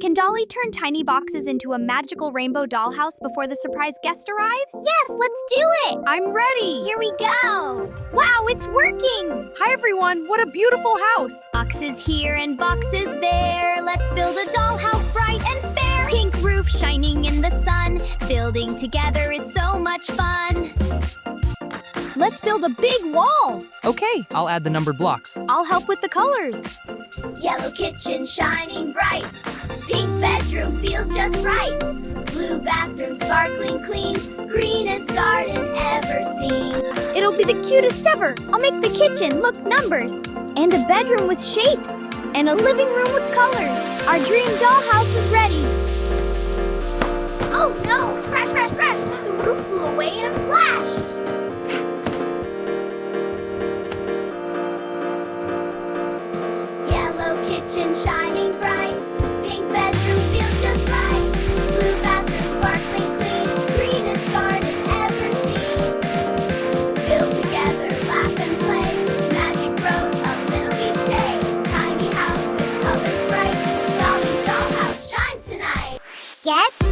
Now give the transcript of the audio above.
Can Dolly turn tiny boxes into a magical rainbow dollhouse before the surprise guest arrives? Yes, let's do it! I'm ready! Here we go! Wow, it's working! Hi everyone, what a beautiful house! Boxes here and boxes there. Let's build a dollhouse bright and fair. Pink roof shining in the sun. Building together is so much fun. Let's build a big wall! Okay, I'll add the numbered blocks. I'll help with the colors. Yellow kitchen shining bright. Pink bedroom feels just right. Blue bathroom sparkling clean. Greenest garden ever seen. It'll be the cutest ever. I'll make the kitchen look numbers. And a bedroom with shapes. And a living room with colors. Our dream dollhouse is ready. Oh no! Crash, crash, crash! The roof flew away in a flash! Yellow kitchen shining bright. Pink bedroom feels just right. Blue bathroom sparkling clean. Greenest garden ever seen. Build together, laugh and play. Magic grows a little each day. Tiny house with colors bright. Dolly's dollhouse shines tonight. Get